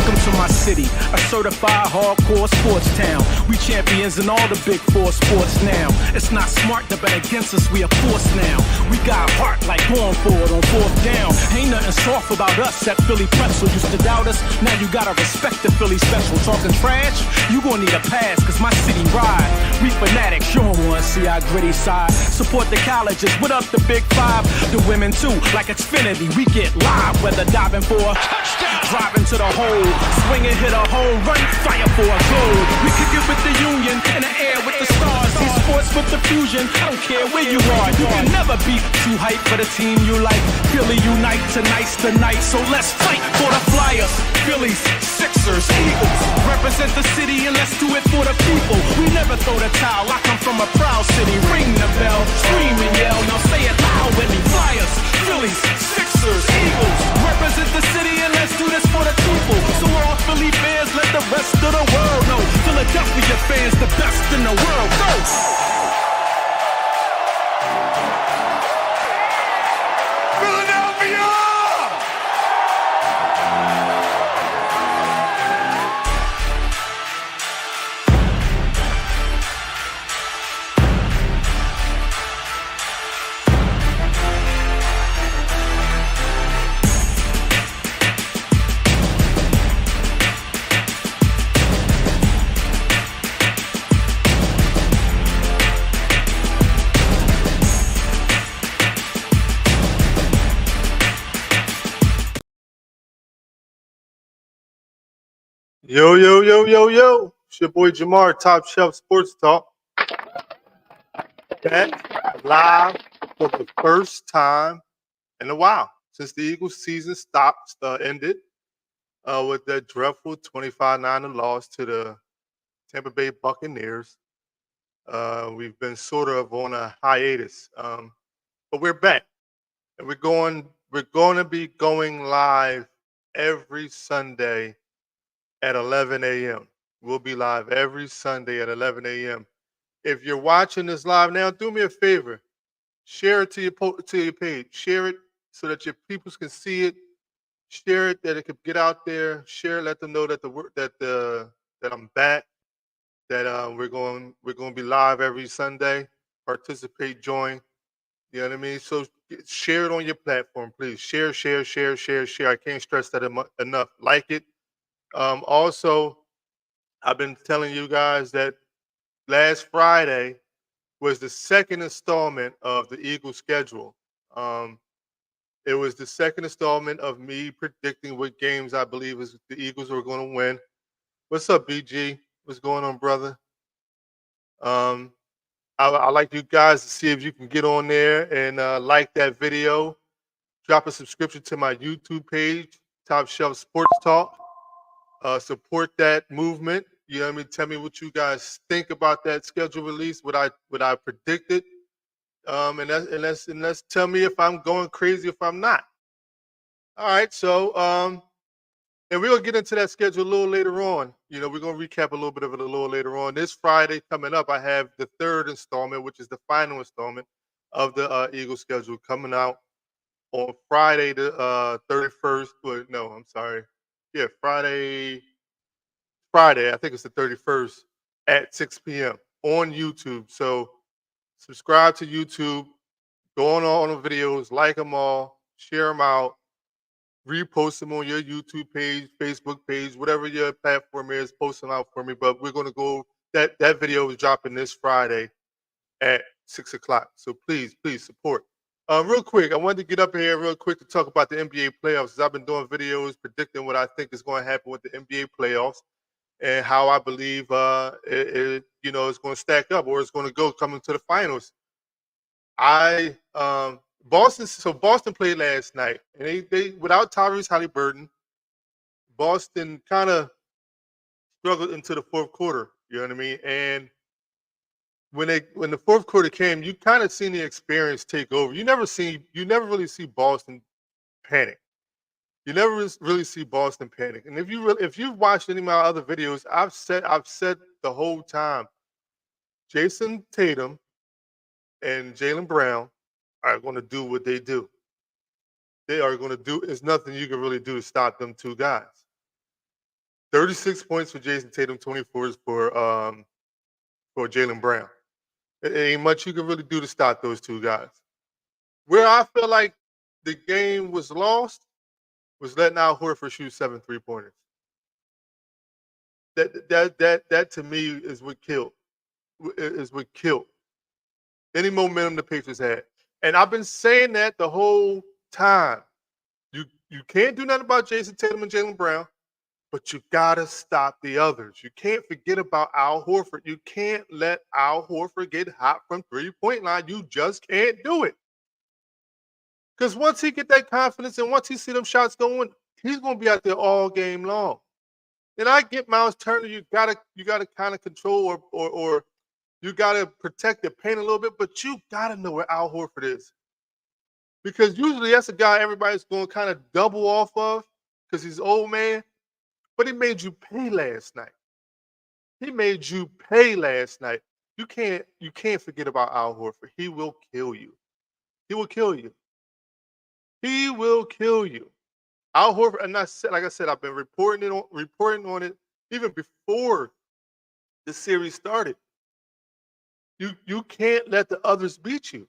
Welcome to my city, a certified hardcore sports town. We champions in all the big four sports now. It's not smart to bet against us, we are forced now. We got heart like going for it on fourth down. Ain't nothing soft about us, that Philly pretzel. Used to doubt us, now you gotta respect the Philly special. Talking trash, you gon' need a pass, cause my city ride. We fanatics, you don't wanna see our gritty side. Support the colleges, what up the big five? The women too, like Xfinity, we get live. Whether diving for a touchdown, driving to the hole, swing and hit a home run, fire for a goal. We kick it with the Union, in the air with the stars. See sports with the fusion, I don't care where you are. You can never be too hype for the team you like. Philly unite, tonight's the night, so let's fight for the Flyers. Phillies, Sixers, Eagles, represent the city and let's do it for the people. We never throw the towel, I come from a proud city. Ring the bell, scream and yell, now say it loud with me. Flyers, Phillies, Sixers, Eagles, represent the city and let's do this for the people. So all Philly fans, let the rest of the world know. Philadelphia fans, the best in the world. Go! Yo, yo, yo, yo, yo. It's your boy Jamar, Top Shelf Sports Talk. Back live for the first time in a while since the Eagles season ended with that dreadful 25-9 loss to the Tampa Bay Buccaneers. We've been sort of on a hiatus, but we're back. And we're going to be going live every Sunday at 11 a.m. We'll be live every Sunday at 11 a.m. If you're watching this live now, do me a favor. Share it to your page. Share it so that your people can see it. Share it that it could get out there. Share it, let them know that that I'm back. That we're going to be live every Sunday. Participate, join. You know what I mean? So share it on your platform, please. Share. I can't stress that enough. Like it. Also, I've been telling you guys that last Friday was the second installment of the Eagles schedule. It was the second installment of me predicting what games I believe the Eagles were going to win. What's up, BG? What's going on, brother? I'd like you guys to see if you can get on there and like that video. Drop a subscription to my YouTube page, Top Shelf Sports Talk. Support that movement. You know what I mean? Tell me what you guys think about that schedule release, what I predicted. And let's tell me if I'm going crazy, if I'm not. All right, so and we're gonna get into that schedule a little later on. You know, we're gonna recap a little bit of it a little later on. This Friday coming up, I have the third installment, which is the final installment of the Eagles schedule coming out on Friday the 31st. No, I'm sorry. Yeah, Friday, I think it's the 31st at 6 p.m. on YouTube. So subscribe to YouTube, go on all the videos, like them all, share them out, repost them on your YouTube page, Facebook page, whatever your platform is, post them out for me. But we're going to go, that video is dropping this Friday at 6 o'clock. So please support. Real quick, I wanted to get up here real quick to talk about the NBA playoffs. Because I've been doing videos predicting what I think is going to happen with the NBA playoffs and how I believe it's going to stack up or it's going to go coming to the finals. Boston played last night, and they without Tyrese Halliburton, Boston kind of struggled into the fourth quarter. You know what I mean? And when the fourth quarter came, you kind of seen the experience take over. You never really see Boston panic. You never really see Boston panic. And if you've watched any of my other videos, I've said the whole time, Jason Tatum and Jaylen Brown are going to do what they do. They are going to do. There's nothing you can really do to stop them two guys. 36 points for Jason Tatum, 24 for Jaylen Brown. It ain't much you can really do to stop those two guys. Where I feel like the game was lost was letting Al Horford shoot 7 3-pointers. That to me is what killed. Is what killed any momentum the Pacers had. And I've been saying that the whole time. You can't do nothing about Jason Tatum and Jaylen Brown, but you gotta stop the others. You can't forget about Al Horford. You can't let Al Horford get hot from 3-point line. You just can't do it. Because once he get that confidence and once he see them shots going, he's gonna be out there all game long. And I get Miles Turner. You gotta kind of control or you gotta protect the paint a little bit, but you gotta know where Al Horford is. Because usually that's a guy everybody's going to kind of double off of because he's old man. But he made you pay last night. He made you pay last night. You can't forget about Al Horford. He will kill you. He will kill you. He will kill you. Al Horford, and like I said, I've been reporting on it even before the series started. You can't let the others beat you.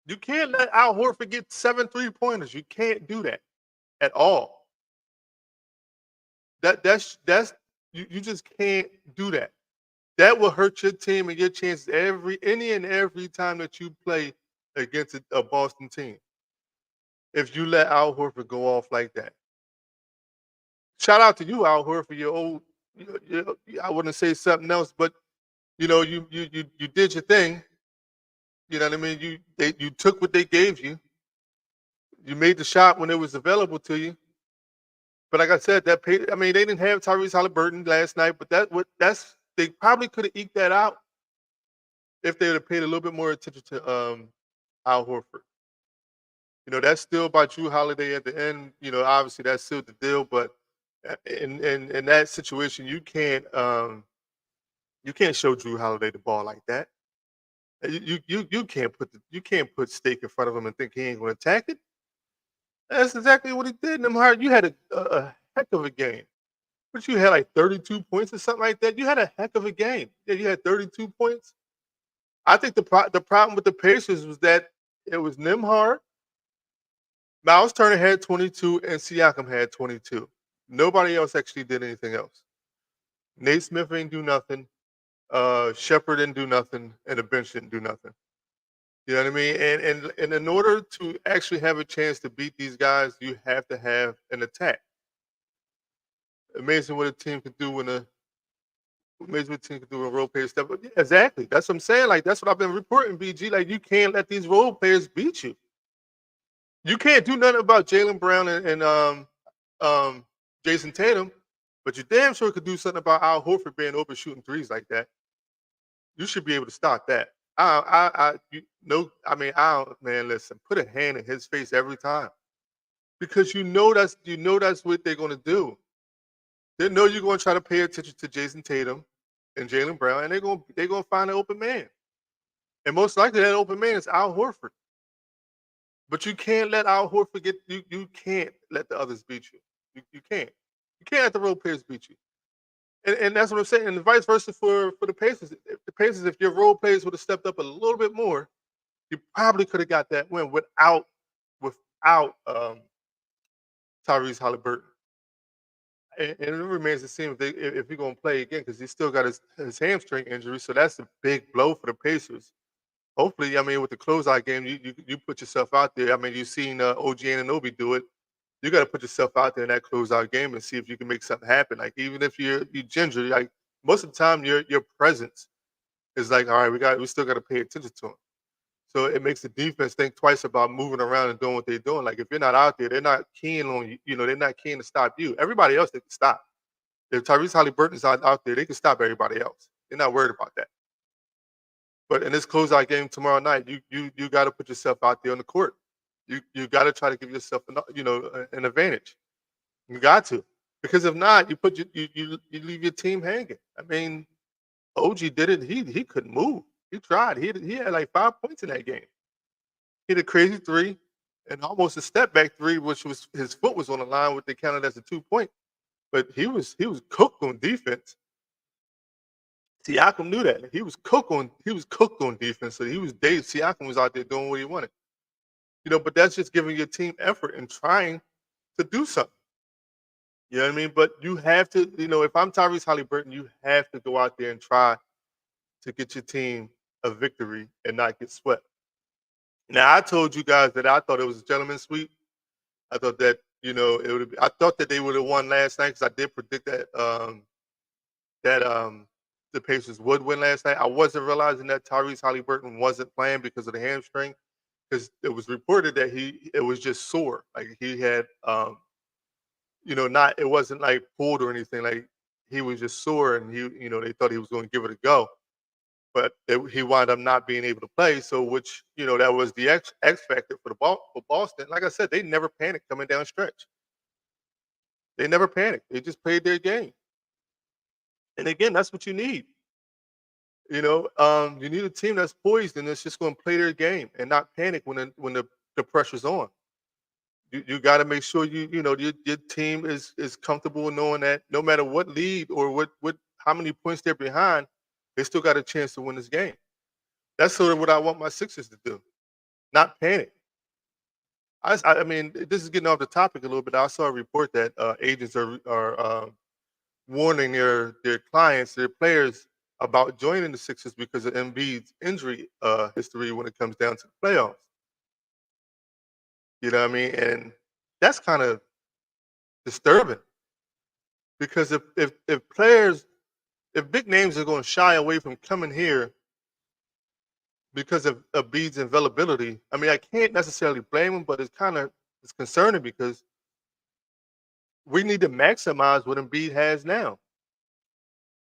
You can't let Al Horford get 7 3-pointers. You can't do that at all. That's you just can't do that. That will hurt your team and your chances any and every time that you play against a Boston team. If you let Al Horford go off like that. Shout out to you, Al Horford. You're old. I wouldn't say something else, but you did your thing. You know what I mean? You took what they gave you. You made the shot when it was available to you. But like I said, they didn't have Tyrese Halliburton last night, but they probably could have eked that out if they would have paid a little bit more attention to Al Horford. That's still by Jrue Holiday at the end. Obviously that's still the deal, but in that situation, you can't show Jrue Holiday the ball like that. You can't put steak in front of him and think he ain't going to attack it. That's exactly what he did. You had a heck of a game, but you had like 32 points or something like that. You had a heck of a game. Yeah, you had 32 points. I think the problem with the Pacers was that it was Nembhard, Miles Turner had 22, and Siakam had 22. Nobody else actually did anything else. Nate Smith ain't do nothing. Shepard didn't do nothing, and the bench didn't do nothing. You know what I mean? And in order to actually have a chance to beat these guys, you have to have an attack. Amazing what a team can do when a role player step up. Yeah, exactly. That's what I'm saying. Like that's what I've been reporting, BG. Like you can't let these role players beat you. You can't do nothing about Jaylen Brown and Jason Tatum, but you damn sure could do something about Al Horford being open shooting threes like that. You should be able to stop that. Man, listen, put a hand in his face every time. Because you know that's what they're gonna do. They know you're gonna try to pay attention to Jason Tatum and Jaylen Brown, and they're gonna find an open man. And most likely that open man is Al Horford. But you can't let Al Horford you can't let the others beat you. You can't. You can't let the role players beat you. And that's what I'm saying. And vice versa for the Pacers. If your role players would have stepped up a little bit more, you probably could have got that win without Tyrese Halliburton. And it remains to see if he's going to play again because he's still got his hamstring injury. So that's a big blow for the Pacers. Hopefully, with the closeout game, you put yourself out there. You've seen OG Anunoby do it. You got to put yourself out there in that closeout game and see if you can make something happen. Like even if you're ginger, like most of the time your presence is like, all right, we still got to pay attention to him. So it makes the defense think twice about moving around and doing what they're doing. Like if you're not out there, they're not keen on you. They're not keen to stop you. Everybody else they can stop. If Tyrese Halliburton's out there, they can stop everybody else. They're not worried about that. But in this closeout game tomorrow night, you got to put yourself out there on the court. You got to try to give yourself an advantage. You got to, because if not, you leave your team hanging. OG did it. He couldn't move. He tried. He had like 5 points in that game. He had a crazy three and almost a step back three, which was his foot was on the line, what they counted as a 2-point. but he was cooked on defense. Siakam knew that. He was cooked on defense. So Siakam was out there doing what he wanted. But that's just giving your team effort and trying to do something. You know what I mean? But you have to, if I'm Tyrese Halliburton, you have to go out there and try to get your team a victory and not get swept. Now, I told you guys that I thought it was a gentleman's sweep. I thought that, I thought that they would have won last night because I did predict that the Pacers would win last night. I wasn't realizing that Tyrese Halliburton wasn't playing because of the hamstring, because it was reported that it was just sore. Like he had, it wasn't like pulled or anything. Like he was just sore, and they thought he was going to give it a go, but he wound up not being able to play. So, which that was the X factor for Boston. Like I said, they never panicked coming down stretch. They never panicked. They just played their game. And again, that's what you need. You need a team that's poised and that's just going to play their game and not panic when the pressure's on. You got to make sure your team is comfortable knowing that no matter what lead or how many points they're behind, they still got a chance to win this game. That's sort of what I want my Sixers to do, not panic. I mean, this is getting off the topic a little bit. I saw a report that agents are warning their clients, their players, about joining the Sixers because of Embiid's injury history when it comes down to the playoffs. You know what I mean? And that's kind of disturbing, because if big names are going to shy away from coming here because of Embiid's availability, I mean, I can't necessarily blame them, but it's concerning because we need to maximize what Embiid has now.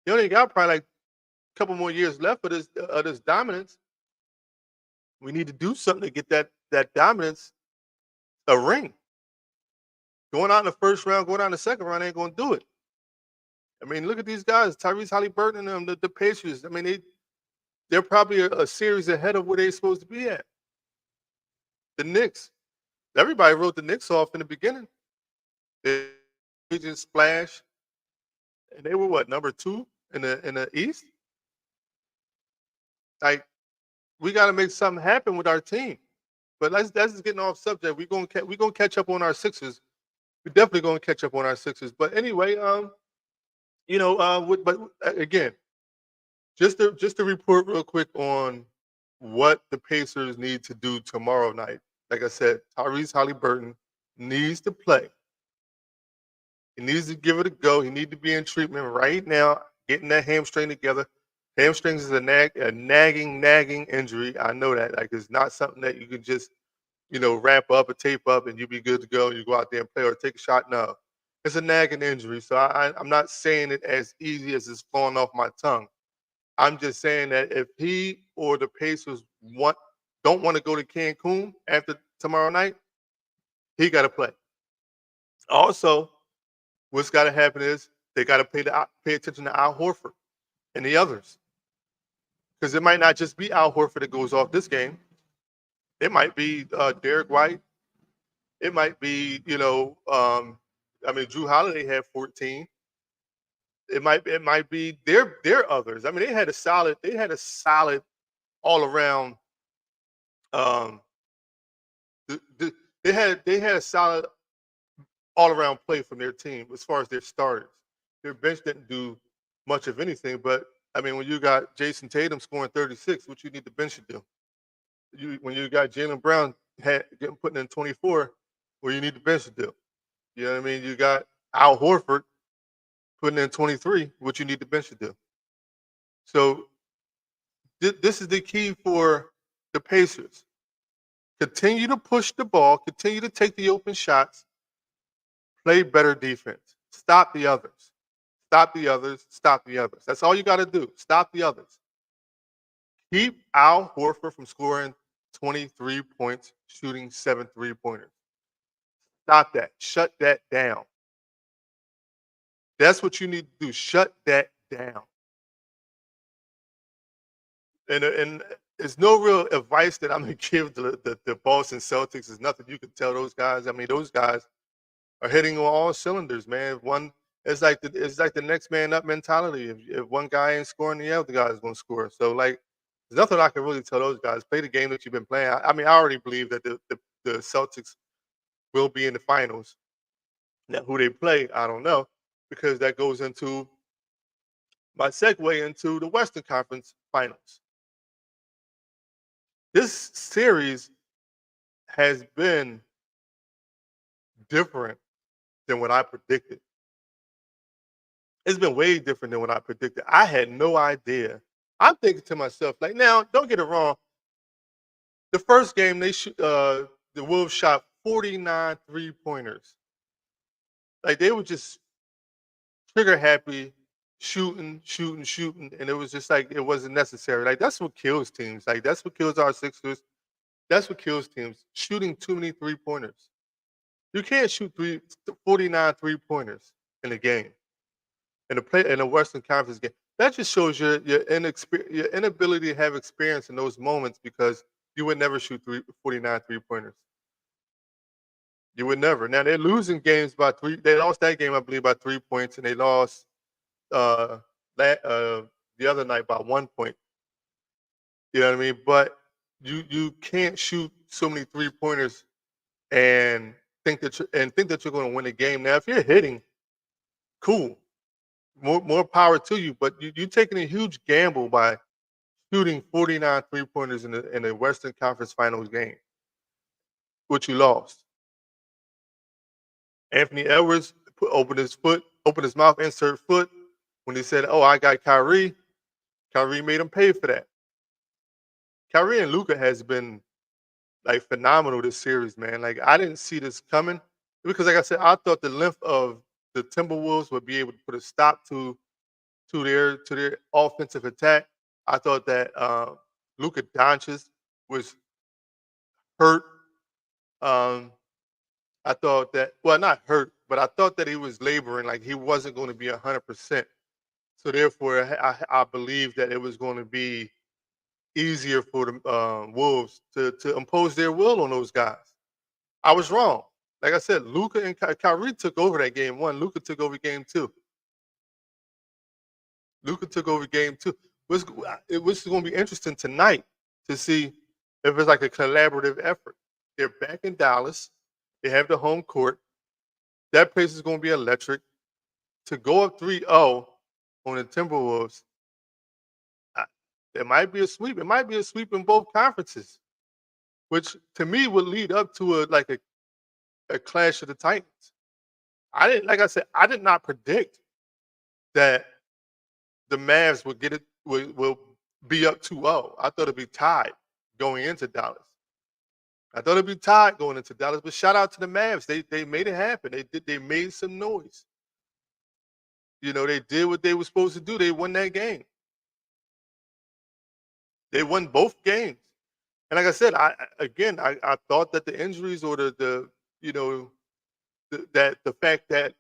He only got probably like a couple more years left of this dominance. We need to do something to get that dominance a ring. Going out in the first round, going out in the second round ain't going to do it. I mean, look at these guys, Tyrese Halliburton and the Pacers. I mean, they're probably a series ahead of where they're supposed to be at. The Knicks. Everybody wrote the Knicks off in the beginning. They just splash. And they were what, number 2 in the East? Like, we got to make something happen with our team. But that's just getting off subject. We're gonna catch up on our Sixers. We're definitely gonna catch up on our Sixers. But anyway, but again, just to report real quick on what the Pacers need to do tomorrow night. Like I said, Tyrese Halliburton needs to play. He needs to give it a go. He needs to be in treatment right now, getting that hamstring together. Hamstrings is a nagging injury. I know that. Like, it's not something that you can just, wrap up or tape up and you be good to go and you go out there and play or take a shot. No, it's a nagging injury. So I'm not saying it as easy as it's flowing off my tongue. I'm just saying that if he or the Pacers don't want to go to Cancun after tomorrow night, he got to play. Also, what's got to happen is they got to pay attention to Al Horford and the others. Because it might not just be Al Horford that goes off this game. It might be Derek White. It might be, Drew Holiday had 14. It might be their others. I mean, they had a solid all around. They had a solid all around play from their team as far as their starters. Their bench didn't do much of anything, but I mean, when you got Jason Tatum scoring 36, what you need the bench to do? When you got Jaylen Brown putting in 24, what you need the bench to do? You know what I mean? You got Al Horford putting in 23, what you need the bench to do. So this is the key for the Pacers. Continue to push the ball, continue to take the open shots, play better defense. Stop the others. Stop the others. Stop the others. That's all you got to do. Stop the others. Keep Al Horford from scoring 23 points, shooting 7 3-pointers. Stop that. Shut that down. That's what you need to do. Shut that down. And there's no real advice that I'm going to give the Boston Celtics. There's nothing you can tell those guys. I mean, those guys are hitting on all cylinders, man. it's like the next man up mentality. If one guy ain't scoring, the other guy is going to score. So like, there's nothing I can really tell those guys. Play the game that you've been playing. I mean, I already believe that the Celtics will be in the finals. Now, who they play, I don't know, because that goes into my segue into the Western Conference Finals. This series has been different than what I predicted. It's been way different than what I predicted. I had no idea. I'm thinking to myself, like, now, don't get it wrong. The first game, the Wolves shot 49 3-pointers. Like, they were just trigger happy, shooting, and it was just like it wasn't necessary. Like, that's what kills teams. Like, that's what kills our Sixers. That's what kills teams. Shooting too many 3-pointers. You can't shoot 49 3-pointers in a game. In a Western Conference game. That just shows your inability to have experience in those moments, because you would never shoot 49 3-pointers. You would never. Now they're losing games by 3. They lost that game, I believe, by 3 points, and they lost the other night by 1 point. You know what I mean? But you can't shoot so many 3-pointers and think that you're going to win a game. Now, if you're hitting, cool. More power to you, but you're taking a huge gamble by shooting 49 3-pointers in a Western Conference Finals game, which you lost. Anthony Edwards opened his mouth, insert foot, when he said, "Oh, I got Kyrie." Kyrie made him pay for that. Kyrie and Luka has been like phenomenal this series, man. Like, I didn't see this coming, because, like I said, I thought the length of the Timberwolves would be able to put a stop to their offensive attack. I thought that Luka Doncic was hurt. I thought that, well, not hurt, but I thought that he was laboring, like he wasn't going to be 100%. So therefore, I believe that it was going to be easier for the Wolves to impose their will on those guys. I was wrong. Like I said, Luka and Kyrie took over that game 1. Luka took over game 2. Luka took over game 2. It was going to be interesting tonight to see if it's like a collaborative effort. They're back in Dallas. They have the home court. That place is going to be electric. To go up 3-0 on the Timberwolves, it might be a sweep. It might be a sweep in both conferences, which to me would lead up to a clash of the Titans. Like I said, I did not predict that the Mavs would get it, will be up 2-0. I thought it'd be tied going into Dallas. But shout out to the Mavs. They made it happen. They made some noise. You know, they did what they were supposed to do. They won that game. They won both games. And like I said, I thought that the injuries or the fact that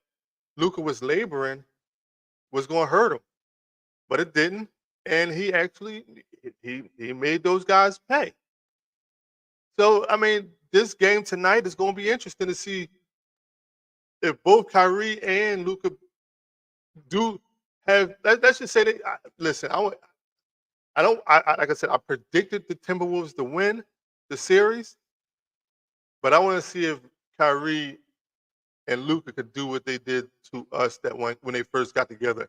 Luka was laboring was going to hurt him, but it didn't. And he actually he made those guys pay. So I mean, this game tonight is going to be interesting to see if both Kyrie and Luka do have. Let's just say listen. Like I said, I predicted the Timberwolves to win the series, but I want to see if Kyrie and Luka could do what they did to us when they first got together,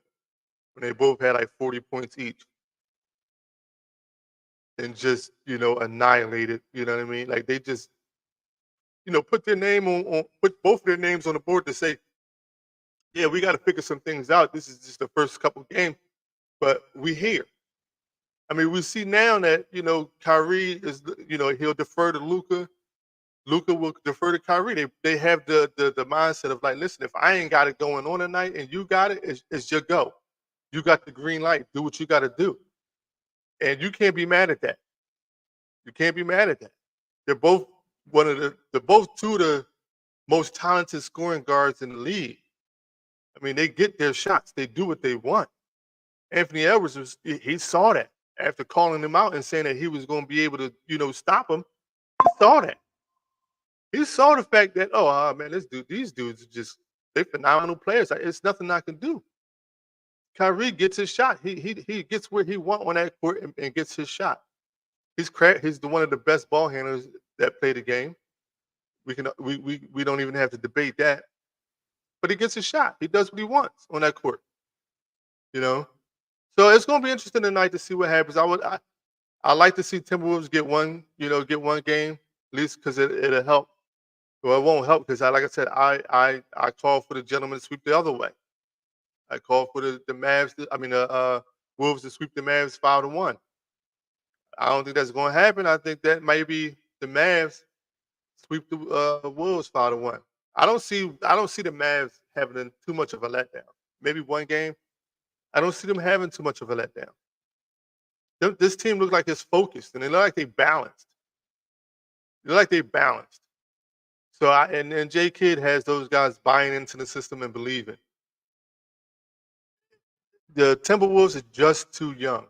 when they both had like 40 points each, and just annihilated. You know what I mean? Like, they just put their name put both of their names on the board to say, yeah, we got to figure some things out. This is just the first couple games, but we here. I mean, we see now that Kyrie is he'll defer to Luka. Luka will defer to Kyrie. They have the mindset of like, listen, if I ain't got it going on tonight and you got it, it's your go. You got the green light. Do what you got to do, and you can't be mad at that. You can't be mad at that. They're both two of the most talented scoring guards in the league. I mean, they get their shots. They do what they want. Anthony Edwards he saw that after calling him out and saying that he was going to be able to stop him. He saw that. He saw the fact that, oh man, these dudes are just They're phenomenal players. It's nothing I can do. Kyrie gets his shot. He gets where he wants on that court and gets his shot. He's one of the best ball handlers that play the game. We don't even have to debate that. But he gets his shot. He does what he wants on that court. You know, so it's going to be interesting tonight to see what happens. I like to see Timberwolves get one game at least because it'll help. Well, it won't help because like I said, I call for the gentleman to sweep the other way. I call for the Mavs. Wolves to sweep the Mavs 5-1. I don't think that's going to happen. I think that maybe the Mavs sweep the Wolves 5-1. I don't see the Mavs having too much of a letdown. Maybe one game. I don't see them having too much of a letdown. This team looks like it's focused and they look like they balanced. So and J Kidd has those guys buying into the system and believing. The Timberwolves are just too young.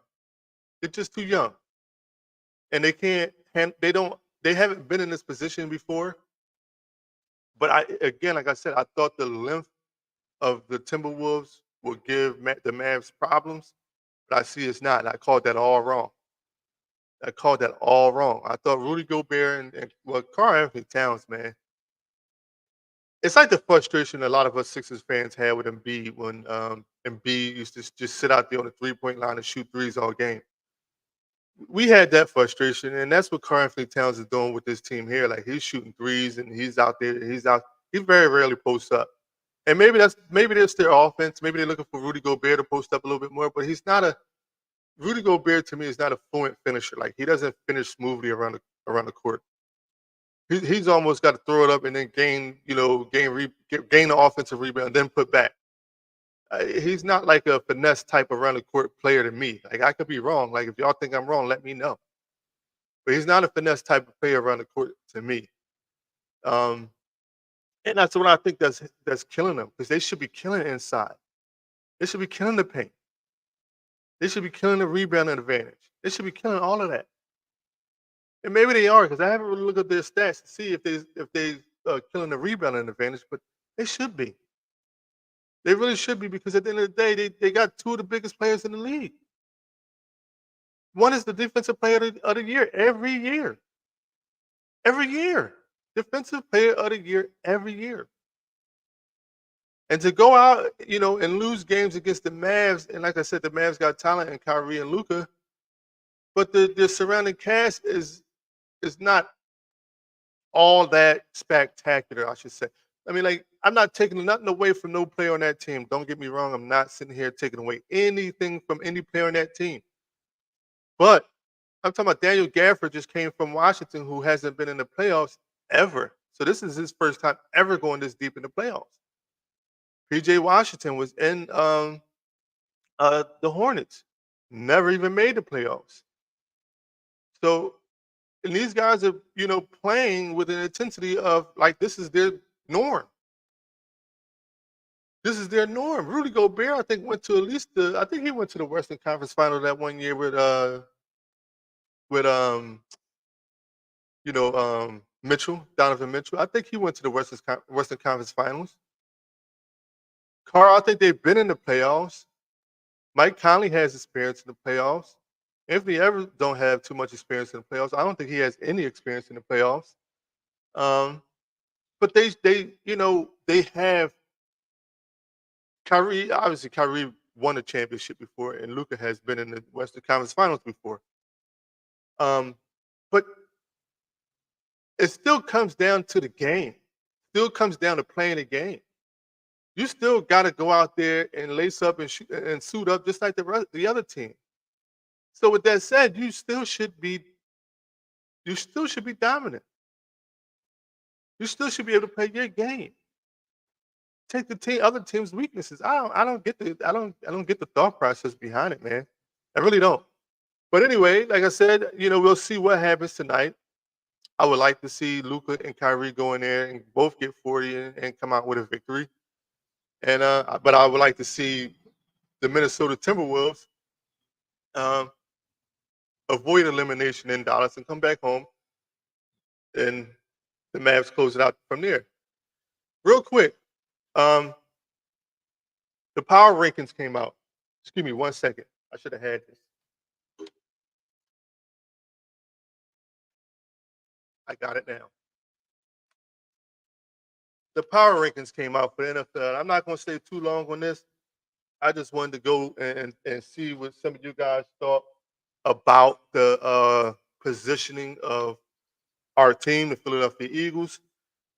They're just too young. And they haven't been in this position before. But like I said, I thought the length of the Timberwolves will give the Mavs problems, but I see it's not. I called that all wrong. I thought Rudy Gobert and Karl-Anthony Towns, man. It's like the frustration a lot of us Sixers fans had with Embiid when Embiid used to just sit out there on the three-point line and shoot threes all game. We had that frustration, and that's what Karl-Anthony Towns is doing with this team here. Like he's shooting threes and he's out there. He very rarely posts up. And maybe that's their offense. Maybe they're looking for Rudy Gobert to post up a little bit more, but Rudy Gobert to me is not a fluent finisher. Like he doesn't finish smoothly around the court. He's almost got to throw it up and then gain the offensive rebound, and then put back. He's not like a finesse type around the court player to me. Like I could be wrong. Like if y'all think I'm wrong, let me know. But he's not a finesse type of player around the court to me. And that's what I think that's killing them because they should be killing inside. They should be killing the paint. They should be killing the rebounding advantage. They should be killing all of that. And maybe they are because I haven't really looked at their stats to see if they killing the rebounding advantage, but they should be. They really should be because at the end of the day, they got two of the biggest players in the league. One is the defensive player of the year every year. Every year. Defensive player of the year every year. And to go out, and lose games against the Mavs, and like I said, the Mavs got talent in Kyrie and Luka, but the surrounding cast is not all that spectacular, I should say. I mean, like, I'm not taking nothing away from no player on that team. Don't get me wrong. I'm not sitting here taking away anything from any player on that team. But I'm talking about Daniel Gafford just came from Washington, who hasn't been in the playoffs ever. So this is his first time ever going this deep in the playoffs. PJ Washington was in the Hornets, never even made the playoffs. So, and these guys are, playing with an intensity of like this is their norm. This is their norm. Rudy Gobert, I think, went to he went to the Western Conference Final that one year with Mitchell, Donovan Mitchell. I think he went to the Western Conference Finals. Carl, I think they've been in the playoffs. Mike Conley has experience in the playoffs. Anthony Edwards don't have too much experience in the playoffs. I don't think he has any experience in the playoffs. But they have Kyrie. Obviously, Kyrie won a championship before, and Luka has been in the Western Conference Finals before. But it still comes down to the game. Still comes down to playing the game. You still got to go out there and lace up and shoot and suit up just like the other team. So with that said, you still should be dominant. You still should be able to play your game. Take the other team's weaknesses. I don't get the thought process behind it, man. I really don't. But anyway, like I said, we'll see what happens tonight. I would like to see Luka and Kyrie go in there and both get 40 and come out with a victory. And but I would like to see the Minnesota Timberwolves avoid elimination in Dallas and come back home, and the Mavs close it out from there. Real quick, Um, the power rankings came out. Excuse me 1 second. I should have had this. I got it now. The power rankings came out for the NFL. I'm not going to stay too long on this. I just wanted to go and see what some of you guys thought about the positioning of our team, the Philadelphia Eagles.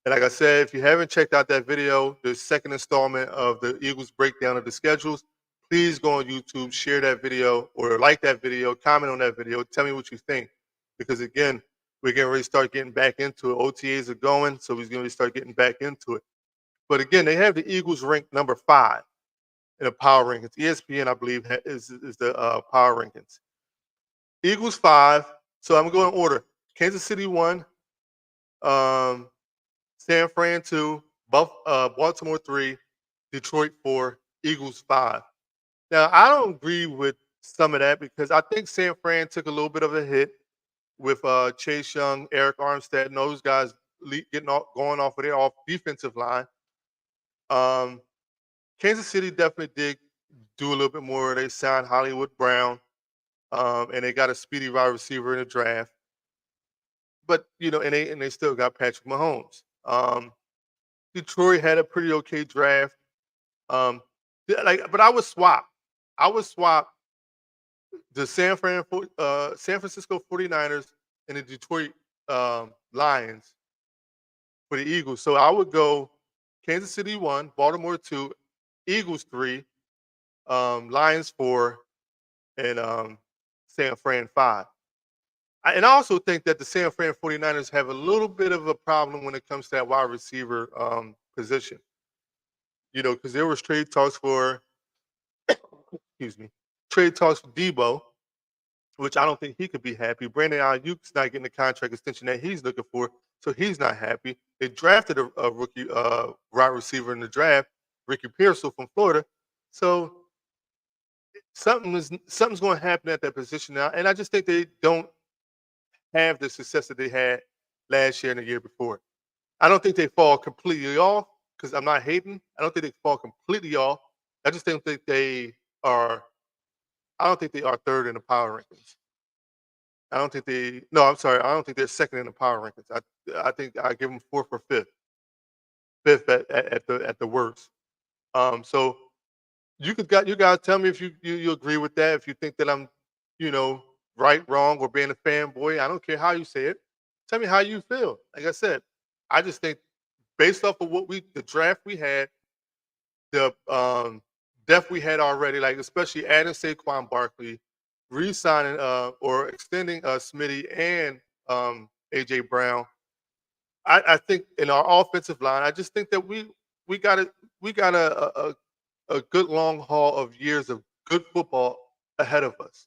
And like I said, if you haven't checked out that video, the second installment of the Eagles breakdown of the schedules, please go on YouTube, share that video or like that video, comment on that video, tell me what you think. Because again, we're getting ready to start getting back into it. OTAs are going, so we're going to start getting back into it. But again, they have the Eagles ranked number 5 in the power rankings. ESPN, I believe, is the power rankings. Eagles 5. So I'm going in order. Kansas City 1, San Fran 2, Baltimore 3, Detroit 4, Eagles 5. Now, I don't agree with some of that because I think San Fran took a little bit of a hit with Chase Young, Eric Armstead, and those guys going off of their off defensive line. Kansas City definitely did do a little bit more. They signed Hollywood Brown, and they got a speedy wide receiver in the draft. But and they still got Patrick Mahomes. Detroit had a pretty okay draft. But I would swap. I would swap the San Francisco 49ers and the Detroit Lions for the Eagles. So I would go Kansas City 1, Baltimore 2, Eagles 3, Lions 4, and San Fran 5. And I also think that the San Fran 49ers have a little bit of a problem when it comes to that wide receiver position. Because there was trade talks for, trade talks for Debo, which I don't think he could be happy. Brandon Ayuk's not getting the contract extension that he's looking for, so he's not happy. They drafted a rookie wide receiver in the draft, Ricky Pearsall from Florida. So something's going to happen at that position now, and I just think they don't have the success that they had last year and the year before. I don't think they fall completely off because I'm not hating. I don't think they fall completely off. I just don't think they are. I don't think they are third in the power rankings. I don't think they. No, I'm sorry. I don't think they're second in the power rankings. I think I give them fourth or fifth at the worst. So you guys tell me if you agree with that. If you think that I'm, right, wrong, or being a fanboy. I don't care how you say it. Tell me how you feel. Like I said, I just think based off of the draft we had, the depth we had already, like especially adding Saquon Barkley, re-signing or extending Smitty and AJ Brown. I think in our offensive line, I just think that we got a good long haul of years of good football ahead of us.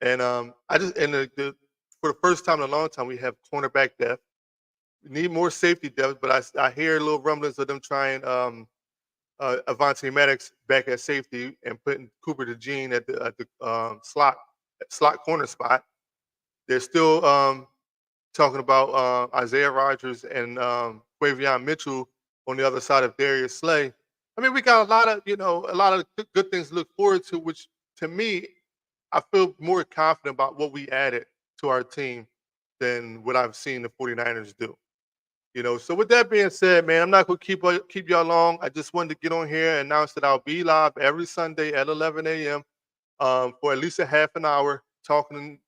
And for the first time in a long time, we have cornerback depth. We need more safety depth, but I hear little rumblings of them trying Avonte Maddox back at safety and putting Cooper DeJean at the slot corner spot. They're still talking about Isaiah Rodgers and Quavion Mitchell on the other side of Darius Slay. I mean, we got a lot of good things to look forward to, which to me, I feel more confident about what we added to our team than what I've seen the 49ers do. So with that being said, man, I'm not going to keep y'all long. I just wanted to get on here and announce that I'll be live every Sunday at 11 a.m. For at least a half an hour talking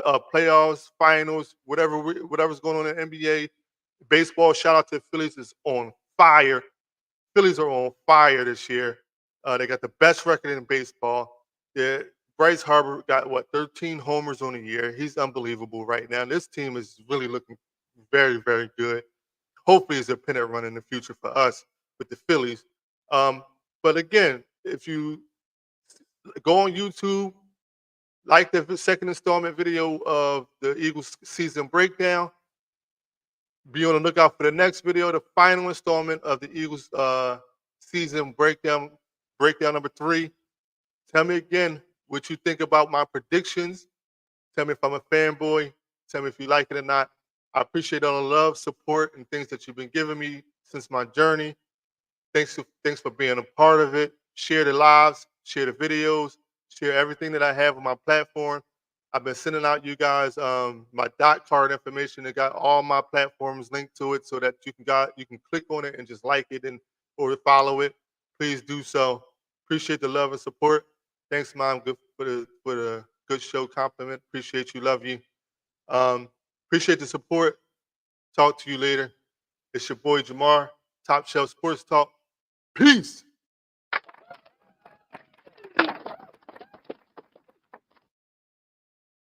playoffs, finals, whatever's going on in NBA. Baseball, shout out to the Phillies, is on fire. Phillies are on fire this year. They got the best record in baseball. Bryce Harper got 13 homers on the year. He's unbelievable right now. This team is really looking very, very good. Hopefully, it's a pennant run in the future for us with the Phillies. But again, if you go on YouTube, like the second installment video of the Eagles season breakdown, be on the lookout for the next video, the final installment of the Eagles season breakdown number 3. Tell me again what you think about my predictions. Tell me if I'm a fanboy. Tell me if you like it or not. I appreciate all the love, support, and things that you've been giving me since my journey. Thanks for being a part of it. Share the lives, share the videos, share everything that I have on my platform. I've been sending out you guys my dot card information. It got all my platforms linked to it so that you can click on it and just like it and or follow it. Please do so. Appreciate the love and support. Thanks, Mom, good for the good show compliment. Appreciate you, love you. Appreciate the support. Talk to you later. It's your boy Jamar, Top Shelf Sports Talk. Peace.